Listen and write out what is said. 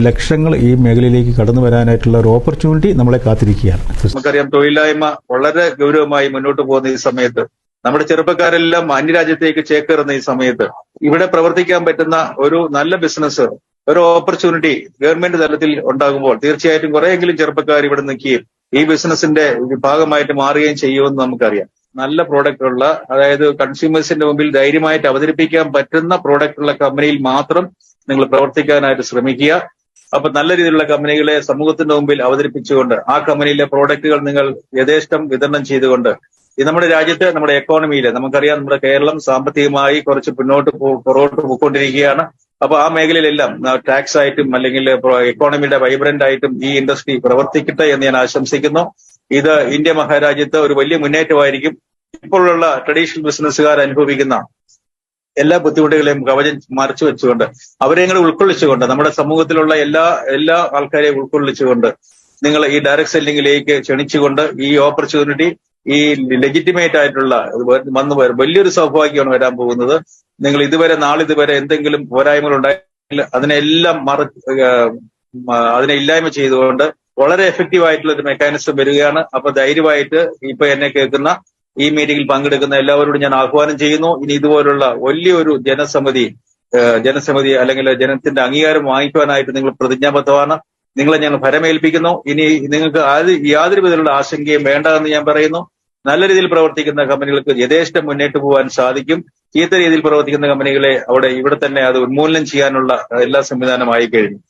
ലക്ഷങ്ങൾ ഈ മേഖലയിലേക്ക് കടന്നു വരാനായിട്ടുള്ള ഒരു ഓപ്പർച്യൂണിറ്റി നമ്മളെ കാത്തിരിക്കുകയാണ്. നമുക്കറിയാം, തൊഴിലില്ലായ്മ വളരെ ഗൗരവമായി മുന്നോട്ട് പോകുന്ന ഈ സമയത്ത് നമ്മുടെ ചെറുപ്പക്കാരെല്ലാം അന്യരാജ്യത്തേക്ക് ചേക്കേറുന്ന ഈ സമയത്ത് ഇവിടെ പ്രവർത്തിക്കാൻ പറ്റുന്ന ഒരു നല്ല ബിസിനസ്, ഒരു ഓപ്പർച്യൂണിറ്റി ഗവൺമെന്റ് തലത്തിൽ ഉണ്ടാകുമ്പോൾ തീർച്ചയായിട്ടും കുറെയെങ്കിലും ചെറുപ്പക്കാർ ഇവിടെ നിൽക്കുകയും ഈ ബിസിനസിന്റെ ഭാഗമായിട്ട് മാറുകയും ചെയ്യുമെന്ന് നമുക്കറിയാം. നല്ല പ്രോഡക്റ്റ് ഉള്ള, അതായത് കൺസ്യൂമേഴ്സിന്റെ മുമ്പിൽ ധൈര്യമായിട്ട് അവതരിപ്പിക്കാൻ പറ്റുന്ന പ്രോഡക്റ്റ് ഉള്ള കമ്പനിയിൽ മാത്രം നിങ്ങൾ പ്രവർത്തിക്കാനായിട്ട് ശ്രമിക്കുക. അപ്പൊ നല്ല രീതിയിലുള്ള കമ്പനികളെ സമൂഹത്തിന്റെ മുമ്പിൽ അവതരിപ്പിച്ചുകൊണ്ട് ആ കമ്പനിയിലെ പ്രോഡക്റ്റുകൾ നിങ്ങൾ യഥേഷ്ടം വിതരണം ചെയ്തുകൊണ്ട് ഈ നമ്മുടെ രാജ്യത്ത്, നമ്മുടെ എക്കോണമിയിൽ നമുക്കറിയാം, നമ്മുടെ കേരളം സാമ്പത്തികമായി കുറച്ച് പുറകോട്ട് പോയിക്കൊണ്ടിരിക്കുകയാണ്. അപ്പൊ ആ മേഖലയിലെല്ലാം ടാക്സ് ആയിട്ടും അല്ലെങ്കിൽ എക്കോണമിയുടെ വൈബ്രന്റ് ആയിട്ടും ഈ ഇൻഡസ്ട്രി പ്രവർത്തിക്കട്ടെ എന്ന് ഞാൻ ആശംസിക്കുന്നു. ഇത് ഇന്ത്യ മഹാരാജ്യത്ത് ഒരു വലിയ മുന്നേറ്റമായിരിക്കും. ഇപ്പോഴുള്ള ട്രഡീഷണൽ ബിസിനസ്സുകാർ അനുഭവിക്കുന്ന എല്ലാ ബുദ്ധിമുട്ടുകളെയും കവചം മറച്ചു വെച്ചുകൊണ്ട് അവരെ കൂടെ ഉൾക്കൊള്ളിച്ചുകൊണ്ട് നമ്മുടെ സമൂഹത്തിലുള്ള എല്ലാ ആൾക്കാരെയും ഉൾക്കൊള്ളിച്ചുകൊണ്ട് നിങ്ങൾ ഈ ഡയറക്ട് സെല്ലിംഗിലേക്ക് ക്ഷണിച്ചുകൊണ്ട് ഈ ഓപ്പർച്യൂണിറ്റി, ഈ ലെജിറ്റിമേറ്റ് ആയിട്ടുള്ള വലിയൊരു സൗഭാഗ്യമാണ് വരാൻ പോകുന്നത്. നിങ്ങൾ നാളിതുവരെ എന്തെങ്കിലും പോരായ്മകൾ ഉണ്ടായില്ല, അതിനെ ഇല്ലായ്മ ചെയ്തുകൊണ്ട് വളരെ എഫക്റ്റീവ് ആയിട്ടുള്ള ഒരു മെക്കാനിസം വരികയാണ്. അപ്പൊ ധൈര്യമായിട്ട് ഇപ്പൊ എന്നെ കേൾക്കുന്ന ഈ മീറ്റിംഗിൽ പങ്കെടുക്കുന്ന എല്ലാവരോടും ഞാൻ ആഹ്വാനം ചെയ്യുന്നു. ഇനി ഇതുപോലുള്ള വലിയൊരു ജനസമിതി അല്ലെങ്കിൽ ജനത്തിന്റെ അംഗീകാരം വാങ്ങിക്കുവാനായിട്ട് നിങ്ങൾ പ്രതിജ്ഞാബദ്ധമാണ്. നിങ്ങളെ ഞങ്ങൾ ഭരമേൽപ്പിക്കുന്നു. ഇനി നിങ്ങൾക്ക് യാതൊരു വിധത്തിലുള്ള ആശങ്കയും വേണ്ട എന്ന് ഞാൻ പറയുന്നു. നല്ല രീതിയിൽ പ്രവർത്തിക്കുന്ന കമ്പനികൾക്ക് യഥേഷ്ടം മുന്നോട്ട് പോകാൻ സാധിക്കും. ചീത്ത രീതിയിൽ പ്രവർത്തിക്കുന്ന കമ്പനികളെ ഇവിടെ തന്നെ അത് ഉന്മൂലനം ചെയ്യാനുള്ള എല്ലാ സംവിധാനമായി കഴിഞ്ഞു.